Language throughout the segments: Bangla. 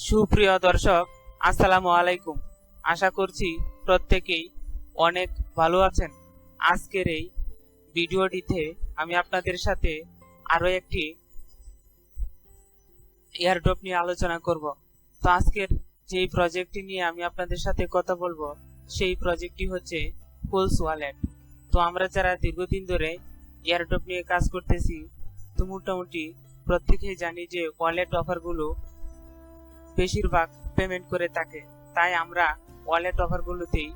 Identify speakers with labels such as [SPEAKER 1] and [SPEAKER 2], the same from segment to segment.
[SPEAKER 1] সুপ্রিয় দর্শক, আসসালামু আলাইকুম। আশা করছি প্রত্যেকেই অনেক ভালো আছেন। আজকের এই ভিডিওটিতে আমি আপনাদের সাথে আরো একটি এয়ারড্রপ নিয়ে আলোচনা করব। তো আজকের যে প্রজেক্টটি নিয়ে আমি আপনাদের সাথে কথা বলবো সেই প্রজেক্টটি হচ্ছে পুলস ওয়ালেট। তো আমরা যারা দীর্ঘদিন ধরে এয়ারড্রপ নিয়ে কাজ করতেছি, তো মোটামুটি প্রত্যেকেই জানি যে ওয়ালেট অফারগুলো বেশিরভাগ পেমেন্ট করে থাকে, তাই আমরা ওয়ালেট অফারগুলোতেই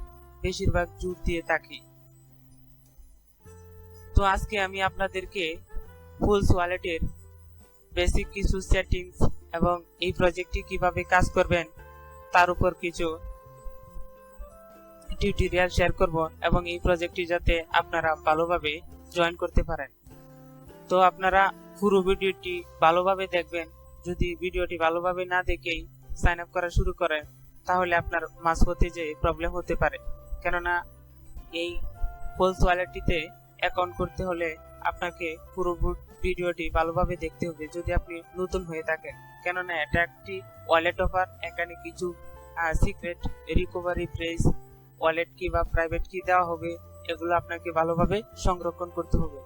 [SPEAKER 1] বেশিরভাগ জোর দিয়ে থাকি। তো আজকে আমি আপনাদেরকে পুলস ওয়ালেটের বেসিক কিছু সেটিংস এবং এই প্রজেক্টটি কিভাবে কাজ করবেন তার উপর কিছু টিউটোরিয়াল শেয়ার করব এবং এই প্রজেক্টটি যাতে আপনারা ভালোভাবে জয়েন করতে পারেন। তো আপনারা পুরো ভিডিওটি ভালোভাবে দেখবেন। যদি ভিডিওটি ভালোভাবে না দেখেই সাইন আপ করা শুরু করেন তাহলে আপনার মাঝপথে যে প্রবলেম হতে পারে, কেননা এই পুলস ওয়ালেটটিতে অ্যাকাউন্ট করতে হলে আপনাকে পুরো ভিডিওটি ভালোভাবে দেখতে হবে যদি আপনি নতুন হয়ে থাকেন, কেননা এটা একটি ওয়ালেট অফার। এখানে কিছু সিক্রেট রিকভারি প্লেস, ওয়ালেট কি বা প্রাইভেট কি দেওয়া হবে, এগুলো আপনাকে ভালোভাবে সংরক্ষণ করতে হবে।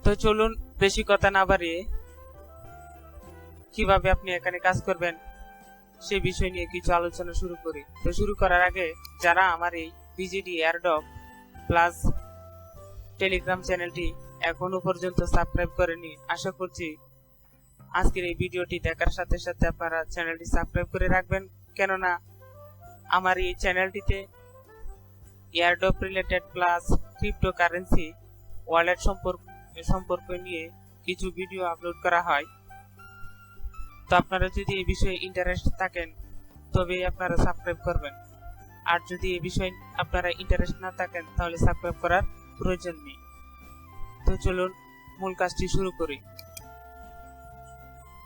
[SPEAKER 1] তো চলুন বেশি কথা না বাড়িয়ে কিভাবে আপনি এখানে কাজ করবেন সেই বিষয় নিয়ে কিছু আলোচনা শুরু করি। তো শুরু করার আগে যারা আমার এই বিজিডি এয়ারড্রপ প্লাস টেলিগ্রাম চ্যানেলটি এখনো পর্যন্ত সাবস্ক্রাইব করেনি, আশা করছি আজকের এই ভিডিওটি দেখার সাথে সাথে আপনারা চ্যানেলটি সাবস্ক্রাইব করে রাখবেন, কেননা আমার এই চ্যানেলটিতে airdrop related plus cryptocurrency wallet সম্পর্ক নিয়ে কিছু ভিডিও আপলোড করা হয়। তো আপনারা যদি এই বিষয়ে ইন্টারেস্ট থাকেন তবে আপনারা সাবস্ক্রাইব করবেন, আর যদি এই বিষয়ে আপনারা ইন্টারেস্ট না থাকেন তাহলে সাবস্ক্রাইব করার প্রয়োজন নেই। তো চলুন মূল কাজটি শুরু করি।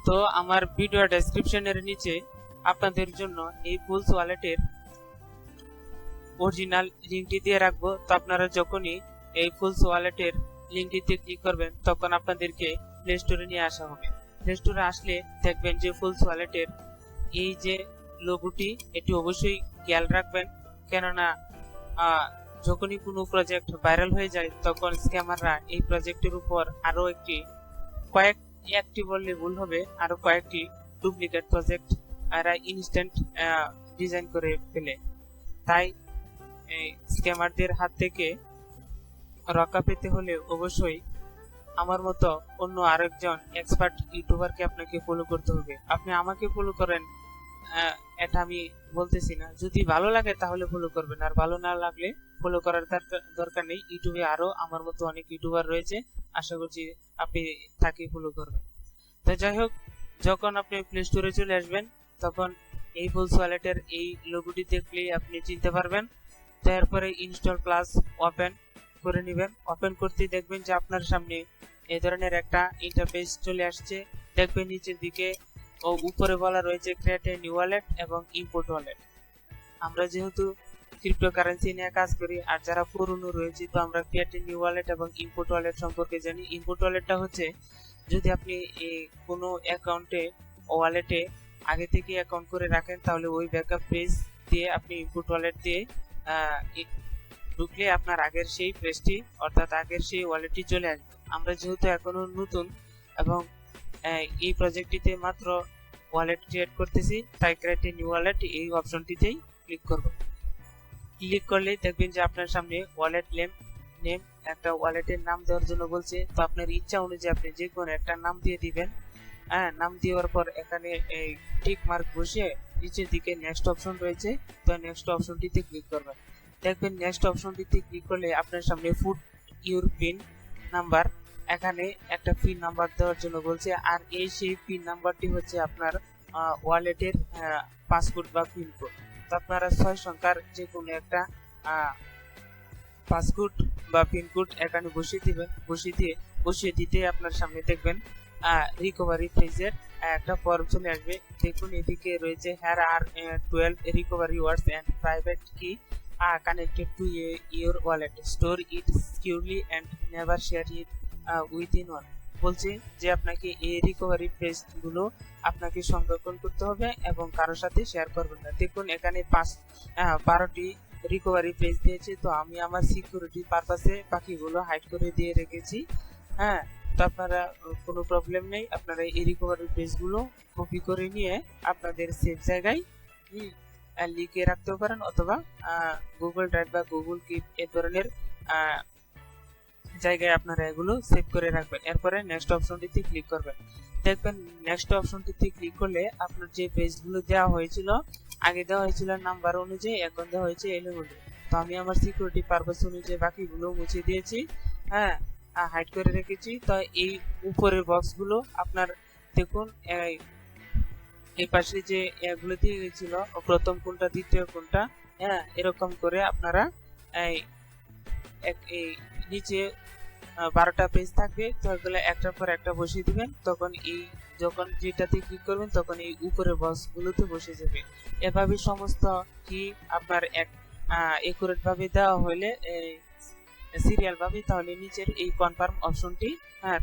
[SPEAKER 1] তো আমার ভিডিও ডেসক্রিপশনের নিচে আপনাদের জন্য এই পুলস ওয়ালেটের অরিজিনাল লিঙ্কটি দিয়ে রাখবো। তো আপনারা যখনই এই পুলস ওয়ালেটের লিঙ্কটিতে ক্লিক করবেন তখন আপনাদেরকে প্লে স্টোরে নিয়ে আসা হবে। প্লে স্টোরে আসলে দেখবেন যে পুলস ওয়ালেটের এই যে লোগোটি, এটি অবশ্যই খেয়াল রাখবেন, কেননা যখনই কোনো প্রজেক্ট ভাইরাল হয়ে যায় তখন স্ক্যামাররা এই প্রজেক্টের উপর আরো একটি বললে ভুল হবে, আরো কয়েকটি ডুপ্লিকেট প্রজেক্ট এরা ইনস্ট্যান্ট ডিজাইন করে ফেলে। তাই স্ক্যামারদের হাত থেকে রক্ষা পেতে হলে অবশ্যই আমার মতো অন্য আরেকজন এক্সপার্ট ইউটিউবারকে আপনাকে ফলো করতে হবে। আপনি আমাকে ফলো করেন এটা আমি বলতেছি না, যদি ভালো লাগে তাহলে ফলো করবেন, আর ভালো না লাগলে ফলো করার দরকার নেই। ইউটিউবে আরো আমার মতো অনেক ইউটিউবার রয়েছে, আশা করছি আপনি তাকে ফলো করবেন। তো যাই হোক, যখন আপনি প্লে স্টোরে চলে আসবেন তখন এই পুলস ওয়ালেটের এই লোগোটি দেখলেই আপনি চিনতে পারবেন। তারপরে ইনস্টল প্লাস ওপেন করে নেবেন। ওপেন করতেই দেখবেন যে আপনার সামনে এই ধরনের একটা ইন্টারফেস চলে আসছে। দেখবেন নিচের দিকে ও উপরে বলা রয়েছে ক্রিয়েট এ নিউ ওয়ালেট এবং ইম্পোর্ট ওয়ালেট। আমরা যেহেতু ক্রিপ্টোকারেন্সি নিয়ে কাজ করি আর যারা পুরনো রয়েছে, তো আমরা ক্রিয়েট এ নিউ ওয়ালেট এবং ইম্পোর্ট ওয়ালেট সম্পর্কে জানি। ইম্পোর্ট ওয়ালেটটা হচ্ছে যদি আপনি কোনো অ্যাকাউন্টে ওয়ালেটে আগে থেকে অ্যাকাউন্ট করে রাখেন তাহলে ওই ব্যাকআপ পেজ দিয়ে আপনি ইম্পোর্ট ওয়ালেট দিয়ে ঢুকলে আপনার আগের সেই পেজটি অর্থাৎ আগের সেই ওয়ালেটটি চলে আসবে। আমরা যেহেতু এখনো নতুন এবং এই প্রজেক্টটিতে মাত্র ওয়ালেট ক্রিয়েট করতেছি, তাই ক্রিয়েট এ নিউ ওয়ালেট এই অপশনটিতেই ক্লিক করব। ক্লিক করলেই দেখবেন যে আপনার সামনে ওয়ালেট নেম একটা ওয়ালেটের নাম দেওয়ার জন্য বলছে। তো আপনার ইচ্ছা অনুযায়ী আপনি যে কোনো একটা নাম দিয়ে দিবেন। নাম দেওয়ার পর এখানে এই টিক মার্ক বসিয়ে নিচের দিকে নেক্সট অপশন রয়েছে, তো নেক্সট অপশনটিতে ক্লিক করবেন। দেখবেন নেক্সট অপশনটিতে ক্লিক করলে আপনার সামনে ফুট ইউর পিন নাম্বার, এখানে একটা পিন নাম্বার দেওয়ার জন্য বলছে, আর সেই পিন নাম্বারটি হচ্ছে আপনার ওয়ালেটের পাসওয়ার্ড বা পিন কোড। তো আপনারা 6 সংখ্যার যে কোনো একটা পাসওয়ার্ড বা পিন কোড এখানে বসিয়ে দিতে আপনার সামনে দেখবেন রিকভারি ফেজের একটা ফর্ম চলে আসবে। দেখুন এদিকে রয়েছে here are 12 recovery words and private key connected to your wallet. Store it securely and never share it with anyone. বলছে যে আপনাকে এই রিকভারি পেজগুলো আপনাকে সংরক্ষণ করতে হবে এবং কারোর সাথে শেয়ার করবেন না। দেখুন এখানে 12টি রিকভারি পেজ দিয়েছে, তো আমি আমার সিকিউরিটি পারপাসে বাকিগুলো হাইড করে দিয়ে রেখেছি। হ্যাঁ, তো আপনারা কোনো প্রবলেম নেই, আপনারা এই রিকভারি পেজগুলো কপি করে নিয়ে আপনাদের সেফ জায়গায় লিখে রাখতে পারেন, অথবা গুগল ড্রাইভ বা গুগল কিপ এ ধরনের জায়গায় আপনারা এগুলো সেভ করে রাখবেন। এরপরে নেক্সট অপশনটিতে ক্লিক করবেন। দেখবেন নেক্সট অপশনটিতে ক্লিক করলে আপনার যে পেজগুলো দেওয়া হয়েছিল, আগে দেওয়া হয়েছিল নাম্বার অনুযায়ী, এখন দেওয়া হয়েছে এলিমেন্ট। তো আমি আমার সিকিউরিটি পারপাস অনুযায়ী বাকিগুলো মুছে দিয়েছি, হ্যাঁ, হাইড করে রেখেছি। তো এই উপরের বক্সগুলো আপনার দেখুন এই পাশে যে এগুলো দিয়ে গেছিল, প্রথম কোনটা দ্বিতীয় কোনটা, হ্যাঁ, এরকম করে আপনারা এই নিচে 12টা পেজ থাকবে, তো এগুলো একটার পর একটা বসিয়ে দিবেন। তখন যখন যেটাতে ক্লিক করবেন তখন এই উপরের বক্সগুলোতে বসে যাবে। এভাবে সমস্ত কি আপনার একুরেট ভাবে দেওয়া হলে সিরিয়াল ভাবে, তাহলে নিচের এই কনফার্ম অপশনটি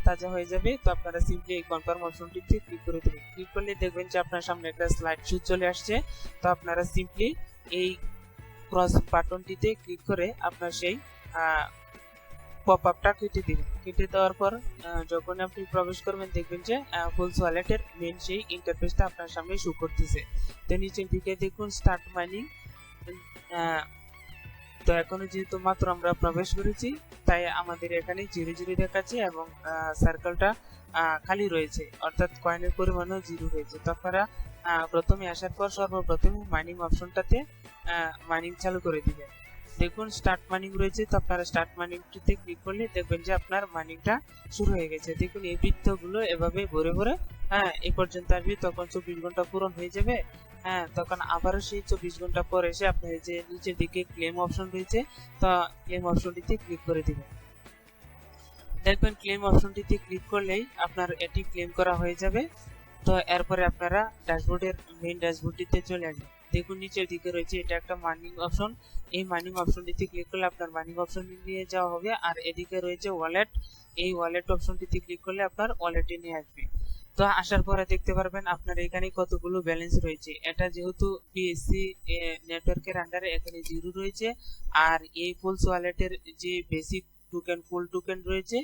[SPEAKER 1] তাজা হয়ে যাবে। তো আপনারা সিম্পলি এই কনফার্ম অপশনটিতে ক্লিক করে দেবেন। ক্লিক করলে দেখবেন যে আপনার সামনে একটা স্লাইড শো চলে আসছে। তো আপনারা সিম্পলি এই ক্রস বাটনটিতে ক্লিক করে আপনার সেই পপ আপটা কেটে দিবেন। কেটে দেওয়ার পর যখন আপনি প্রবেশ করবেন দেখবেন যে ফুলস ওয়ালেটের মেন সেই ইন্টারফেসটা আপনার সামনে শো করতেছে। তো নিচের দিকে দেখুন স্টার্ট মাইনিং। তো এখনো যেহেতু মাত্র আমরা প্রবেশ করেছি, তাই আমাদের এখানে 0 দেখাচ্ছে এবং সার্কেলটা খালি রয়েছে, অর্থাৎ কয়েনের পরিমাণও 0 রয়েছে। তো আপনারা প্রথমে আসার পর সর্বপ্রথমে মাইনিং অপশনটাতে মাইনিং চালু করে দিবেন। দেখুন স্টার্ট মাইনিং রয়েছে, তো আপনারা স্টার্ট মাইনিংটিতে ক্লিক করলে দেখবেন যে আপনার মাইনিংটা শুরু হয়ে গেছে। দেখুন এই বৃত্তগুলো এভাবে ভরে ভরে এই পর্যন্ত আসবে, তখন 24 ঘন্টা পূরণ হয়ে যাবে। তখন আবারও সেই 24 ঘন্টা পর এসে আপনার যে নিচের দিকে ক্লেম অপশন রয়েছে, তো ক্লেম অপশনটিতে ক্লিক করে দিবেন। দেখবেন ক্লেম অপশনটিতে ক্লিক করলেই আপনার এটি ক্লেম করা হয়ে যাবে। তো এরপরে আপনারা ড্যাশবোর্ডের মেইন ড্যাশবোর্ডটিতে চলে আসবেন। দেখুন নিচের দিকে রয়েছে এটা একটা মাইনিং অপশন। এই মাইনিং অপশনটিতে ক্লিক করলে আপনার মাইনিং অপশন নিয়ে যাওয়া হবে। আর এদিকে রয়েছে ওয়ালেট, এই ওয়ালেট অপশনটিতে ক্লিক করলে আপনার ওয়ালেটে নিয়ে আসবে। তো আসার পরে দেখতে পারবেন আপনার এখানে কতগুলো ব্যালেন্স রয়েছে। এটা যেহেতু পিএসসি নেটওয়ার্কের আন্ডারে, এখানে 0 রয়েছে। আর এই ফুলস ওয়ালেটের যে বেসিক টোকেন, ফুল টোকেন রয়েছে,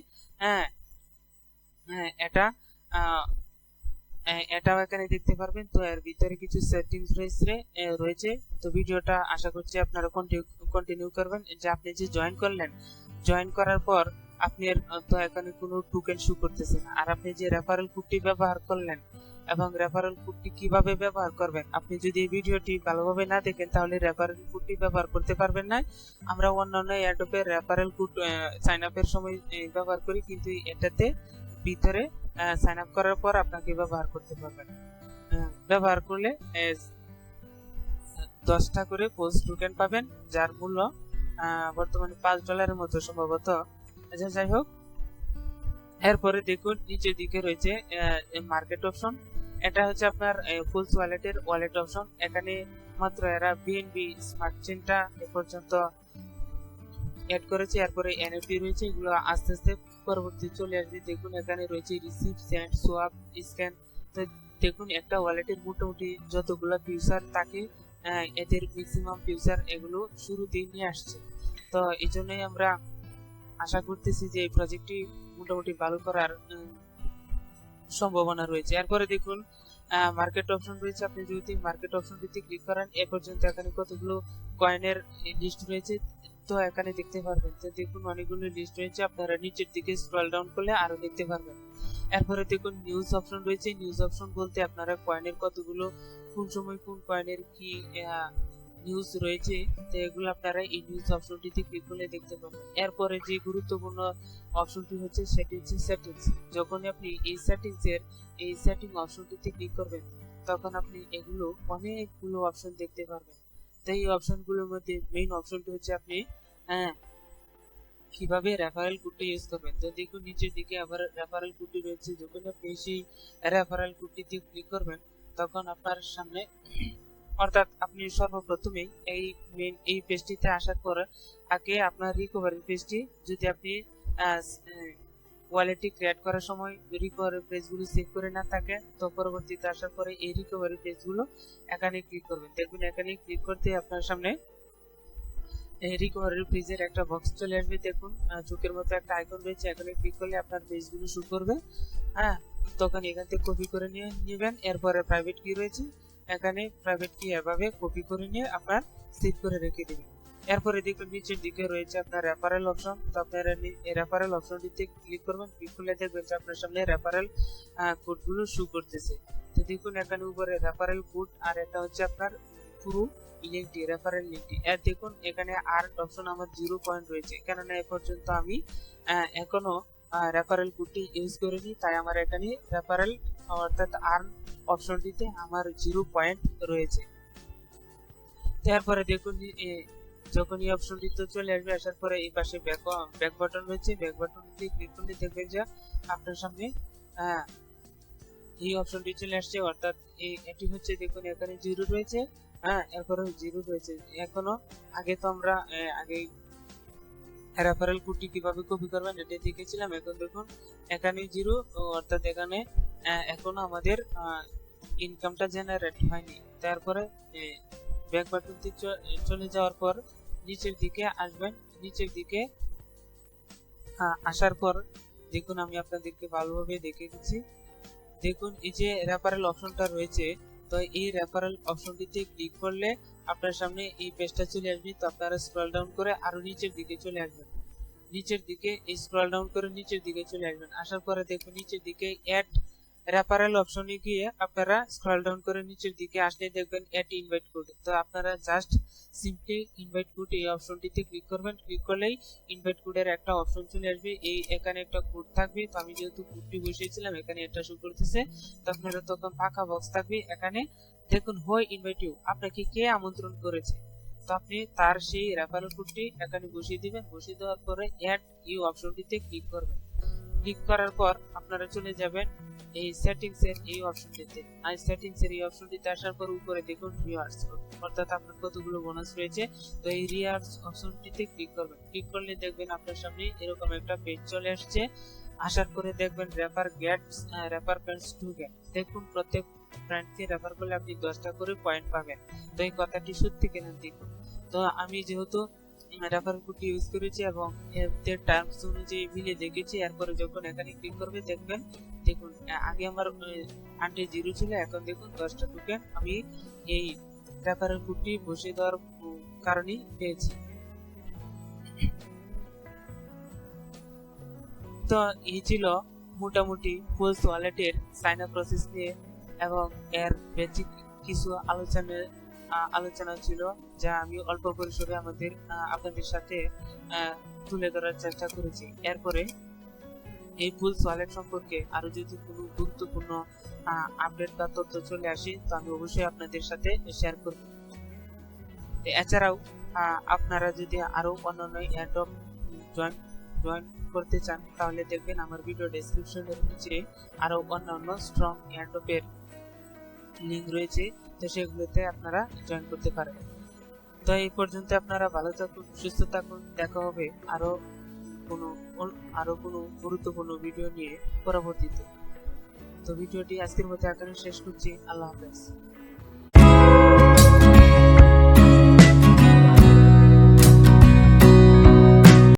[SPEAKER 1] এটাও এখানে দেখতে পারবেন। তো এর ভিতরে কিছু সেটিংস রয়েছে। তো ভিডিওটা আশা করছি আপনারা কন্টিনিউ করবেন। যে আপনি যে জয়েন করার পর আপনার তো এখানে কোনো টোকেন শো করতেছে না। আর আপনি যে রেফারেল কোডটি ব্যবহার করলেন এবং রেফারেল কোডটি কিভাবে ব্যবহার করবেন, আপনি যদি এই ভিডিওটি ভালোভাবে না দেখেন তাহলে রেফারেল কোডটি ব্যবহার করতে পারবেন না। আমরা অন্যান্য এয়ারড্রপের রেফারেল কোড সাইন আপের সময় ব্যবহার করি, কিন্তু এটাতে ভিতরে সাইন আপ করার পর আপনাকে ব্যবহার করতে পারবেন। ব্যবহার করলে 10টা করে পোস্ট টোকেন পাবেন, যার মূল্য বর্তমানে $5 মতো সম্ভবত। আচ্ছা, যাই হোক, এরপরে দেখুন নিচের দিকে রয়েছে মার্কেট অপশন। এটা হচ্ছে আপনার ফুলস ওয়ালেটের ওয়ালেট অপশন। এখানে মাত্র এরা বিএনবি স্মার্ট চেইনটা এ পর্যন্ত অ্যাড করেছে। এরপরে এনএফটি রয়েছে, এগুলো আস্তে আস্তে পরবর্তী চলে আসবে। দেখুন এখানে রয়েছে রিসিভ, সেন্ড, সোয়াপ, স্ক্যান। তো দেখুন একটা ওয়ালেটের মোটামুটি যতগুলো ফিউচার থাকে, এদের ম্যাক্সিমাম ফিউচার এগুলো শুরুতেই নিয়ে আসছে। তো এই জন্যই আমরা আশা করতেছি যে এই প্রজেক্টটি মোটামুটি ভালো করার সম্ভাবনা রয়েছে। এরপরে দেখুন মার্কেট অপশন রয়েছে। আপনি যদি মার্কেট অপশনটিতে ক্লিক করেন, এ পর্যন্ত এখানে কতগুলো কয়েনের লিস্ট রয়েছে, তো এখানে দেখতে পারবেন। তো দেখুন অনেকগুলো লিস্ট রয়েছে, আপনারা নিচের দিকে স্ক্রল ডাউন করলে আরো দেখতে পারবেন। এরপরে দেখুন নিউজ অপশন রয়েছে। নিউজ অপশন বলতে আপনারা কয়েনের কতগুলো, কোন সময় কোন কয়েনের কি নিউজ রয়েছে, তো এগুলো আপনারা এই নিউজ অপশনটিতে ক্লিক করলে দেখতে পাবেন। এরপরে যে গুরুত্বপূর্ণ অপশনটি হচ্ছে সেটি হচ্ছে সেটিংস। যখন আপনি এই সেটিং অপশনটিতে ক্লিক করবেন, তখন আপনি এগুলো অনেকগুলো অপশন দেখতে পারবেন। তো এই অপশনগুলোর মধ্যে মেইন অপশনটি হচ্ছে আপনি কিভাবে রেফারেল কোডটি ইউজ করবেন। তো দেখুন নিচের দিকে আবার রেফারেল কোডটি রয়েছে। যখন আপনি সেই রেফারেল কোডটিতে ক্লিক করবেন, তখন আপনার সামনে, অর্থাৎ আপনি সর্বপ্রথমেই এই পেজটিতে আসার পর আগে আপনার রিকভারি পেজটি যদি আপনি ওয়ালেটটি ক্রিয়েট করার সময় রিকভারি পেজগুলো সেভ করে না থাকে, তো পরবর্তীতে আসার পরে এই রিকভারি পেজগুলো এখানে ক্লিক করবেন। দেখবেন এখানে ক্লিক করতে আপনার সামনে এই রিকভারি পেজের একটা বক্স চলে আসবে। দেখুন চোখের মতো একটা আইকন রয়েছে, এখানে ক্লিক করলে আপনার পেজগুলো শো করবে। হ্যাঁ, তখন এখান থেকে কপি করে নিয়ে নেবেন। এরপরে প্রাইভেট কি রয়েছে, এখানে প্রাইভেট কি এভাবে কপি করে নিয়ে আপনার সেভ করে রেখে দিবেন। এরপরে দেখুন নিচের দিকে রয়েছে আপনার রেফারেল অপশন, তো আপনারা এই রেফারেল অপশনটিতে ক্লিক করবেন। ক্লিক করলে দেখবেন যে আপনার সামনে রেফারেল কোডগুলো শো করতেছে। তো দেখুন এখানে উপরে রেফারেল কোড আর এটা হচ্ছে আপনার পুরো লিঙ্কটি, রেফারেল লিঙ্কটি। আর দেখুন এখানে আর অপশন আমার 0 পয়েন্ট রয়েছে, কেননা এ পর্যন্ত আমি এখনো রেফারেল কোডটি ইউজ করিনি, তাই আমার এখানে রেফারেল অর্থাৎ আর্ন অপশনটিতে আমার 0 পয়েন্ট রয়েছে। তারপরে দেখুন যখন এই অপশনটিতে চলে আসবে, আসার পরে এই পাশে ব্যাক বাটন রয়েছে, ব্যাক বাটনটি ক্লিক করলে দেখবেন যে আপনার সামনে এই অপশনটি চলে আসছে, অর্থাৎ এটি হচ্ছে দেখুন এখানে 0 রয়েছে। হ্যাঁ, এরপরে 0 রয়েছে। এখনো আগে তো আমরা আগে রেফারেল কোডটি কিভাবে কপি করবেন এটা দেখেছিলাম। এখন দেখুন এখানে 0, অর্থাৎ এখানে এখনো আমাদের ইনকামটা জেনারেট হয়নি। তারপরে ব্যাক বাটনটি চলে যাওয়ার পর নিচের দিকে আসবেন। নিচের দিকে আসার পর দেখুন আমি আপনাদেরকে ভালোভাবে দেখে দিচ্ছি। দেখুন এই যে রেফারেল অপশনটা রয়েছে, তো এই রেফারেল অপশনটিতে ক্লিক করলে আপনার সামনে এই পেজটা চলে আসবে। তো আপনারা স্ক্রল ডাউন করে আরো নিচের দিকে চলে আসবেন। নিচের দিকে স্ক্রল ডাউন করে নিচের দিকে চলে আসবেন। আসার পরে দেখুন নিচের দিকে অ্যাড রেফারেল অপশনে গিয়ে আপনারা স্ক্রল ডাউন করে নিচের দিকে আসলে দেখবেন অ্যাড ইনভাইট কোড। তো আপনারা জাস্ট সিম্পলি ইনভাইট কোড এই অপশনটিতে ক্লিক করবেন। ক্লিক করলেই ইনভাইট কোডের একটা অপশন চলে আসবে। এখানে একটা কোড থাকবে, তো আমি যেহেতু কোডটি বসিয়েছিলাম এখানে এটা শো করতেছে। তো আপনারা তখন ফাঁকা বক্স থাকবে, এখানে দেখুন হোয়াই ইনভাইট ইউ, আপনাকে কে আমন্ত্রণ করেছে। তো আপনি তার সেই রেফারেল কোডটি এখানে বসিয়ে দিবেন। বসিয়ে দেওয়ার পরে অ্যাড ইউ অপশনটিতে ক্লিক করবেন। ক্লিক করার পর আপনারা চলে যাবেন এই সেটিংস এর এই অপশনটিতে। আর সেটিংস এর এই অপশনটিতে আসার পর উপরে দেখুন রিওয়ার্ডস, অর্থাৎ আপনার কতগুলো বোনাস রয়েছে। তো এই রিওয়ার্ডস অপশনটিতে ক্লিক করবেন। ক্লিক করলে দেখবেন আপনার সামনে এরকম একটা পেজ চলে আসছে। আসার পরে দেখবেন রেফার ফ্রেন্ডস টু গেট। দেখুন প্রত্যেক ফ্রেন্ডকে রেফার করলে আপনি 10টা করে পয়েন্ট পাবেন। তো এই কথাটি সত্যি কিনা দেখুন। তো আমি যেহেতু রেফারেল কোড ইউজ করেছি এবং এর টার্মস অনুযায়ী মিলে দেখেছি। এরপরে যখন এখানে ক্লিক করবে দেখবেন দেখুন আগে আমার 0 ছিল, এখন দেখুন 10টা টোকেন আমি এই রেফারেল কোডটি বসিয়ে দেওয়ার কারণেই পেয়েছি। তো এই ছিল মোটামুটি ফুলস ওয়ালেটের সাইন আপ প্রসেস নিয়ে এবং এর বেসিক কিছু আলোচনা ছিল, যা আমি অল্প পরিসরে আপনাদের সাথে তুলে ধরার চেষ্টা করেছি। এরপরে এই ফুলস ওয়ালেট সম্পর্কে আরো যদি কোনো গুরুত্বপূর্ণ আপডেট বা তথ্য চলে আসে, তো আমি অবশ্যই আপনাদের সাথে শেয়ার করব। এছাড়াও আপনারা যদি আরো অন্যান্য এয়ারড্রপ জয়েন করতে চান, তাহলে দেখবেন আমার ভিডিও ডেসক্রিপশনের নিচে আরো অন্যান্য স্ট্রং এয়ারড্রপের লিঙ্ক রয়েছে, তো সেগুলোতে আপনারা জয়েন করতে পারেন। তো এই পর্যন্ত আপনারা ভালো থাকুন, সুস্থ থাকুন। দেখা হবে আরো কোনো গুরুত্বপূর্ণ ভিডিও নিয়ে পরবর্তীতে। তো ভিডিওটি আজকের মতো এখানে শেষ করছি। আল্লাহ হাফেজ।